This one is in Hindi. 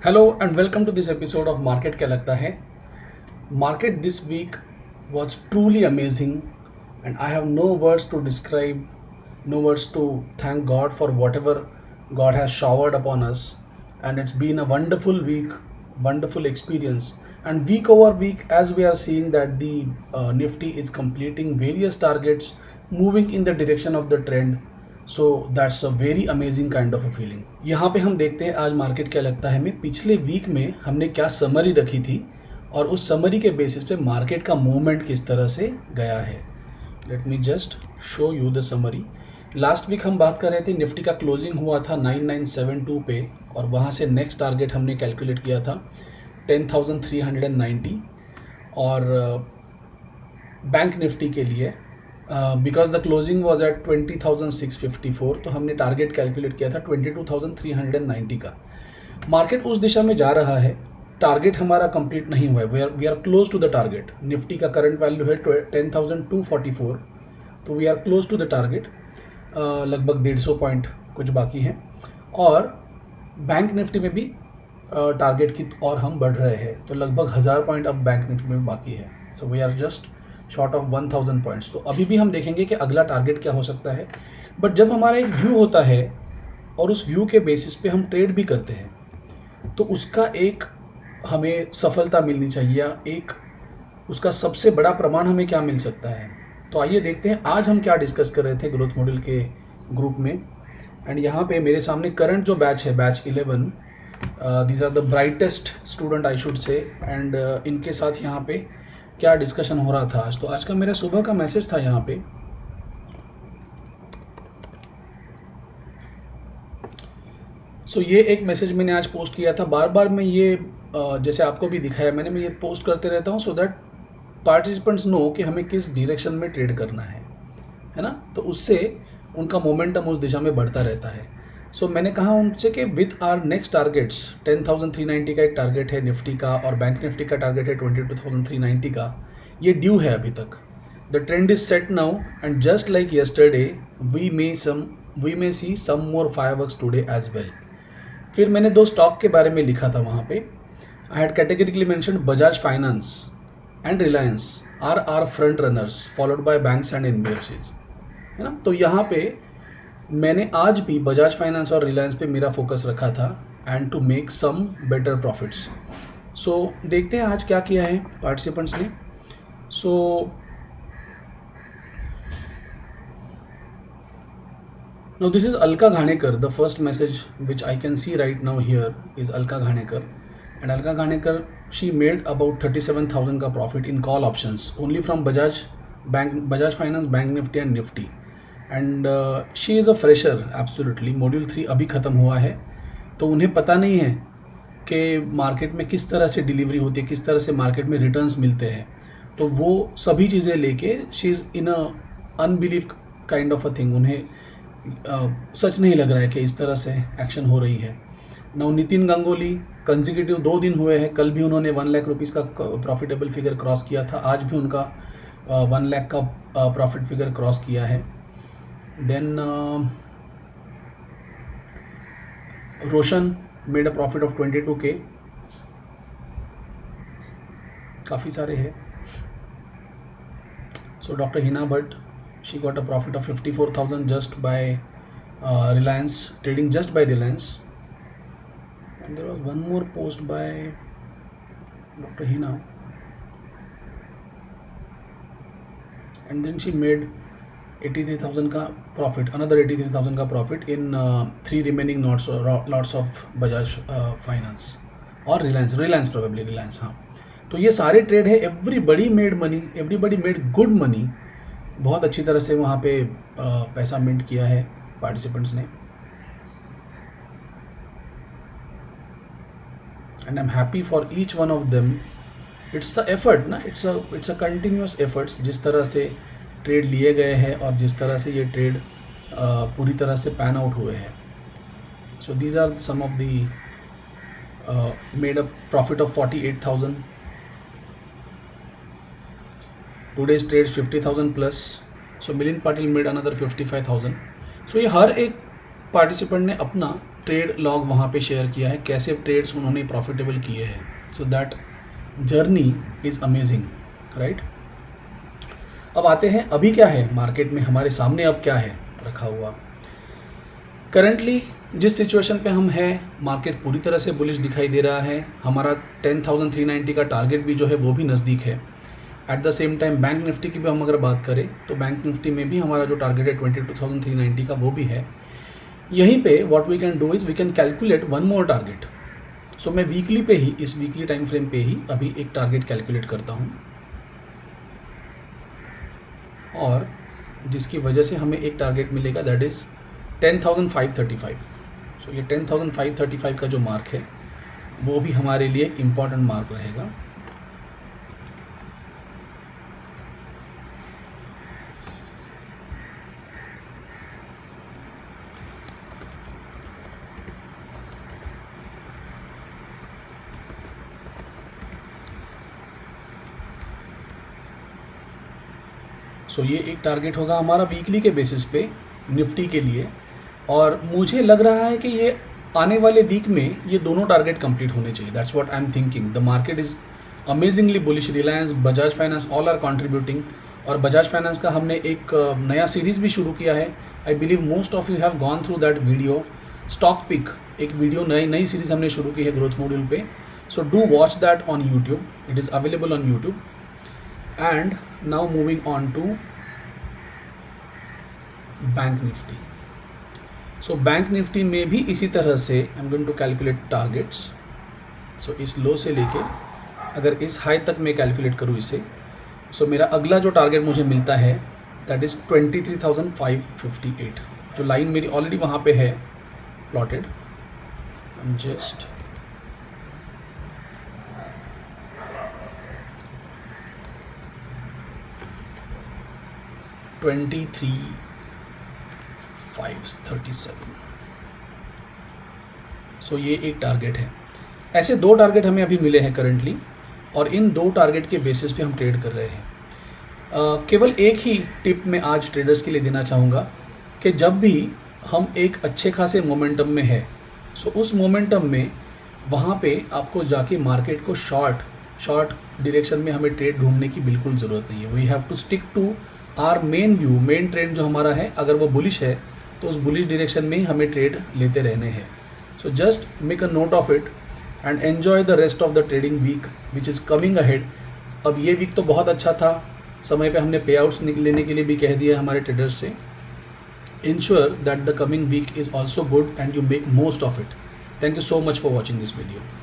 Hello and welcome to this episode of Market क्या लगता है. Market this week was truly amazing and I have no words to describe, no words to thank God for whatever God has showered upon us, and it's been a wonderful week, wonderful experience. And week over week, as we are seeing that the Nifty is completing various targets, moving in the direction of the trend. So that's a very amazing kind of a feeling. यहाँ पे हम देखते हैं आज मार्केट क्या लगता है हमें. पिछले वीक में हमने क्या समरी रखी थी और उस समरी के बेसिस पे मार्केट का मूवमेंट किस तरह से गया है. Let me just show you the summary. Last week हम बात कर रहे थे निफ्टी का क्लोजिंग हुआ था 9972 पे और वहाँ से नेक्स्ट टारगेट हमने कैलकुलेट किया था 10,390 और बैंक निफ्टी के लिए because the closing was at 20,654 तो हमने टारगेट कैलकुलेट किया था 22,390 का. मार्केट उस दिशा में जा रहा है. टारगेट हमारा कंप्लीट नहीं हुआ है. We are close to the target. Nifty का करंट वैल्यू है 10,244 तो we are close to the target. लगभग 150 पॉइंट कुछ बाकी हैं और बैंक निफ्टी में भी टारगेट की और हम बढ़ रहे हैं तो लगभग 1000 पॉइंट अब बैंक निफ्टी में बाकी है. So we are just short of 1000 points. तो अभी भी हम देखेंगे कि अगला टारगेट क्या हो सकता है. बट जब हमारा एक व्यू होता है और उस व्यू के बेसिस पे हम ट्रेड भी करते हैं तो उसका एक हमें सफलता मिलनी चाहिए या एक उसका सबसे बड़ा प्रमाण हमें क्या मिल सकता है. तो आइए देखते हैं आज हम क्या डिस्कस कर रहे थे ग्रोथ मॉडल के ग्रुप में. एंड यहाँ पे मेरे सामने करंट जो बैच है, batch 11, these are the brightest student I should say. And इनके साथ यहाँ पे क्या डिस्कशन हो रहा था आज. तो आज का मेरा सुबह का मैसेज था यहाँ पे. सो ये एक मैसेज मैंने आज पोस्ट किया था. बार बार मैं ये जैसे आपको भी दिखाया मैंने, मैं ये पोस्ट करते रहता हूँ सो दैट पार्टिसिपेंट्स नो कि हमें किस डायरेक्शन में ट्रेड करना है ना. तो उससे उनका मोमेंटम उस दिशा में बढ़ता रहता है. सो मैंने कहा उनसे कि विथ आर नेक्स्ट टारगेट्स 10,390 का एक टारगेट है निफ्टी का और बैंक निफ्टी का टारगेट है 22,390 का. ये ड्यू है अभी तक. The trend is set now and just like yesterday we may see some more fireworks today as well. फिर मैंने दो स्टॉक के बारे में लिखा था वहाँ पे. I had categorically mentioned Bajaj Finance and Reliance are front runners followed by banks and NBFCs, है ना. तो यहाँ पे मैंने आज भी बजाज फाइनेंस और रिलायंस पे मेरा फोकस रखा था and to make some better profits. So देखते हैं आज क्या किया है पार्टिसिपेंट्स ने. सो now this is Alka Ghanekar. The first message which I can see right now here is Alka Ghanekar, and Alka Ghanekar, she made about 37,000 का profit in call options only from Bajaj Finance, Bank Nifty and Nifty. And she is a fresher absolutely. Module 3 अभी ख़त्म हुआ है तो उन्हें पता नहीं है कि मार्केट में किस तरह से डिलीवरी होती है, किस तरह से मार्केट में रिटर्न्स मिलते हैं. तो वो सभी चीज़ें लेके she is in a unbelief kind of a thing. उन्हें सच नहीं लग रहा है कि इस तरह से एक्शन हो रही है. नाउ नितिन गंगोली कंसेक्यूटिव 2 दिन हुए हैं. कल भी उन्होंने 1 लाख रुपीज़ का प्रॉफिटेबल फिगर क्रॉस किया था. आज भी उनका 1 लाख का प्रॉफिट फिगर क्रॉस किया है. Then Roshan made a profit of 22K. काफ़ी सारे हैं. So Dr. Hina Bhatt, she got a profit of 54,000 just by Reliance, trading just by Reliance. And there was one more post by Dr. Hina. And then she made 83,000 का प्रॉफिट, अनदर 83,000 का profit in 3 remaining lots of Bajaj finance और रिलायंस प्रोबेबली रिलायंस. हाँ, तो ये सारे ट्रेड है. Everybody made money, everybody made good money. बहुत अच्छी तरह से वहाँ पे पैसा मिंट किया है पार्टिसिपेंट्स ने. And I am happy for each one of them. It's the effort ना, इट्स अ कंटिन्यूस एफर्ट्स. जिस तरह से ट्रेड लिए गए हैं और जिस तरह से ये ट्रेड पूरी तरह से पैन आउट हुए हैं. So these are some of the made a profit of 48,000. Today's trade 50,000 plus. So Milind Patil made another 55,000. सो ये हर एक पार्टिसिपेंट ने अपना ट्रेड लॉग वहाँ पे शेयर किया है, कैसे ट्रेड्स उन्होंने प्रॉफिटेबल किए हैं. So that journey is amazing, right. अब आते हैं अभी क्या है मार्केट में, हमारे सामने अब क्या है रखा हुआ. करंटली जिस सिचुएशन पे हम हैं, मार्केट पूरी तरह से बुलिश दिखाई दे रहा है. हमारा 10,390 का टारगेट भी जो है वो भी नज़दीक है. At the same time bank Nifty की भी हम अगर बात करें तो बैंक निफ्टी में भी हमारा जो टारगेट है 22,390 का वो भी है. यहीं पे what we can do is we can calculate one more target. So मैं वीकली पे ही, इस वीकली टाइम फ्रेम पे ही अभी एक टारगेट कैलकुलेट करता हूँ, और जिसकी वजह से हमें एक टारगेट मिलेगा दैट इज़ 10,535. सो ये 10,535 का जो मार्क है वो भी हमारे लिए एक इम्पॉर्टेंट मार्क रहेगा. सो ये एक टारगेट होगा हमारा वीकली के बेसिस पे निफ्टी के लिए, और मुझे लग रहा है कि ये आने वाले वीक में ये दोनों टारगेट कंप्लीट होने चाहिए. That's what I am thinking. The market is amazingly bullish. Reliance, Bajaj Finance all are contributing. और बजाज फाइनेंस का हमने एक नया सीरीज़ भी शुरू किया है. I believe most of you have gone through that video. Stock pick एक वीडियो नई सीरीज़ हमने शुरू की है ग्रोथ मॉड्यूल पे. So do watch that on YouTube. It is available on YouTube. And now moving on to bank nifty. So bank nifty में भी इसी तरह से I am going to calculate targets. So इस लो से लेके अगर इस हाई तक मैं कैलकुलेट करूँ इसे, सो मेरा अगला जो टारगेट मुझे मिलता है दैट इज़ 23,558. जो लाइन मेरी ऑलरेडी वहाँ पे है प्लॉटेड. जस्ट $23,537. सो ये एक टारगेट है. ऐसे दो टारगेट हमें अभी मिले हैं करंटली, और इन दो टारगेट के बेसिस पे हम ट्रेड कर रहे हैं. केवल एक ही टिप मैं आज ट्रेडर्स के लिए देना चाहूँगा कि जब भी हम एक अच्छे खासे मोमेंटम में है, सो उस मोमेंटम में वहाँ पे आपको जाके मार्केट को शॉर्ट डायरेक्शन में हमें ट्रेड ढूंढने की बिल्कुल ज़रूरत नहीं है. We have to stick to our main view. Main trend जो हमारा है, अगर वो बुलिश है तो उस बुलिश डायरेक्शन में ही हमें ट्रेड लेते रहने हैं. So just make a note of it and enjoy the rest of the trading week which is coming ahead. अब ये वीक तो बहुत अच्छा था, समय पे हमने पे आउट्स लेने के लिए भी कह दिया हमारे ट्रेडर्स से. Ensure that the coming week is also good and you make most of it. Thank you so much for watching this video.